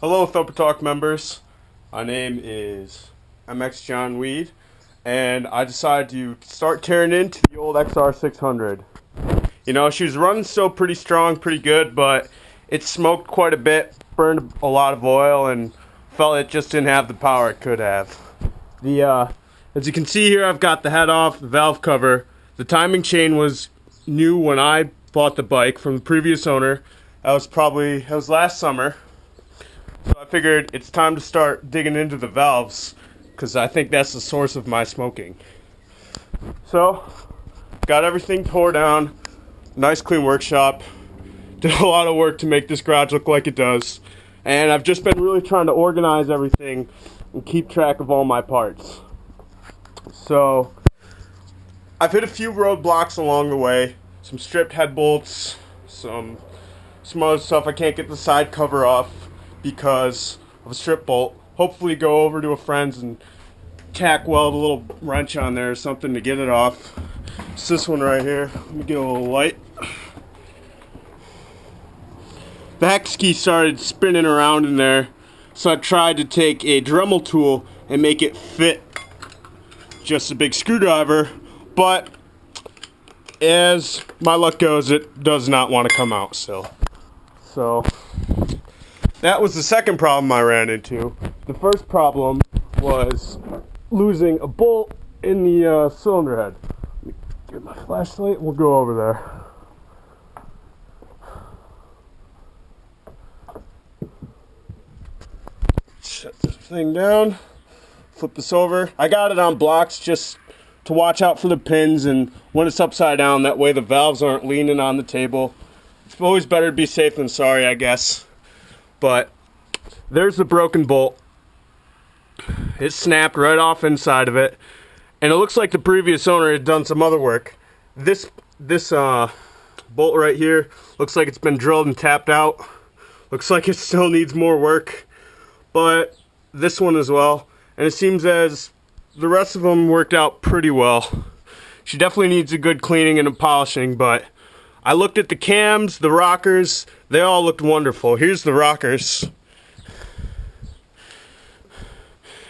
Hello, Thumper Talk members. My name is MX John Weed, and I decided to start tearing into the old XR600. You know, she was running still pretty strong, pretty good, but it smoked quite a bit, burned a lot of oil, and felt it just didn't have the power it could have. As you can see here, I've got the head off, the valve cover. The timing chain was new when I bought the bike from the previous owner. That was last summer. So I figured it's time to start digging into the valves because I think that's the source of my smoking. So, got everything tore down, nice clean workshop, did a lot of work to make this garage look like it does, and I've just been really trying to organize everything and keep track of all my parts. So, I've hit a few roadblocks along the way, some stripped head bolts, some other stuff. I can't get the side cover off because of a strip bolt. Hopefully go over to a friend's and tack weld a little wrench on there or something to get it off. It's this one right here. Let me get a little light. The hex key started spinning around in there, so I tried to take a Dremel tool and make it fit just a big screwdriver, but as my luck goes, it does not want to come out still. So that was the second problem I ran into. The first problem was losing a bolt in the cylinder head. Let me get my flashlight and we'll go over there. Shut this thing down. Flip this over. I got it on blocks just to watch out for the pins, and when it's upside down, that way the valves aren't leaning on the table. It's always better to be safe than sorry, I guess. But there's the broken bolt. It snapped right off inside of it, and it looks like the previous owner had done some other work. This bolt right here looks like it's been drilled and tapped out. Looks like it still needs more work, but this one as well. And it seems as the rest of them worked out pretty well. She definitely needs a good cleaning and a polishing, but I looked at the cams, the rockers, they all looked wonderful. Here's the rockers.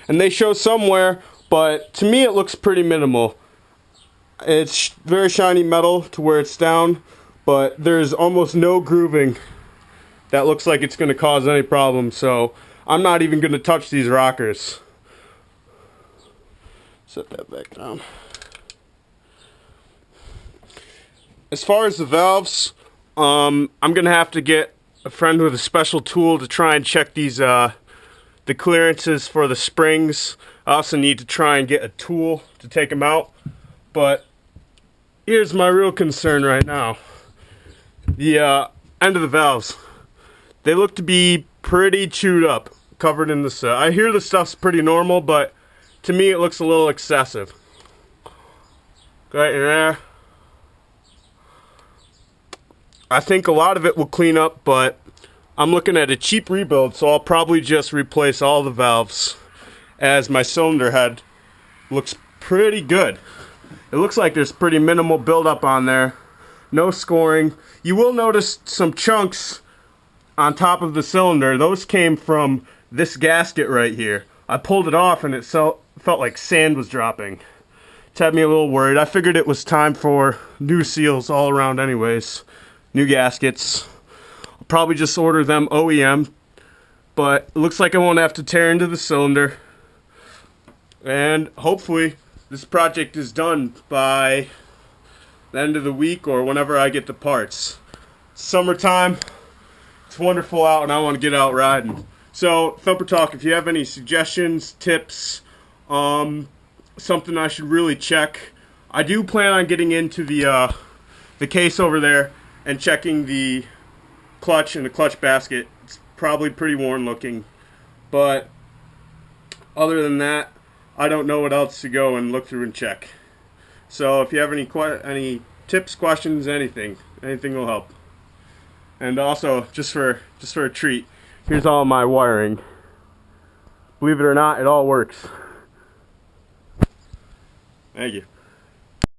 And they show somewhere, but to me it looks pretty minimal. It's very shiny metal to where it's down, but there's almost no grooving that looks like it's going to cause any problem, so I'm not even going to touch these rockers. Set that back down. As far as the valves, I'm gonna have to get a friend with a special tool to try and check these the clearances for the springs. I also need to try and get a tool to take them out. But here's my real concern right now: the end of the valves. They look to be pretty chewed up, covered in this. I hear the stuff's pretty normal, but to me it looks a little excessive. Right in there. I think a lot of it will clean up, but I'm looking at a cheap rebuild, so I'll probably just replace all the valves, as my cylinder head looks pretty good. It looks like there's pretty minimal buildup on there. No scoring. You will notice some chunks on top of the cylinder. Those came from this gasket right here. I pulled it off and it felt like sand was dropping. It had me a little worried. I figured it was time for new seals all around anyways. New gaskets. I'll probably just order them OEM, but it looks like I won't have to tear into the cylinder. And hopefully this project is done by the end of the week or whenever I get the parts. Summertime, it's wonderful out and I want to get out riding. So, Thumper Talk, if you have any suggestions, tips, something I should really check, I do plan on getting into the case over there and checking the clutch and the clutch basket. It's probably pretty worn looking, but other than that, I don't know what else to go and look through and check. So if you have any tips, questions, anything will help. And also, just for a treat, here's all my wiring. Believe it or not, it all works. Thank you.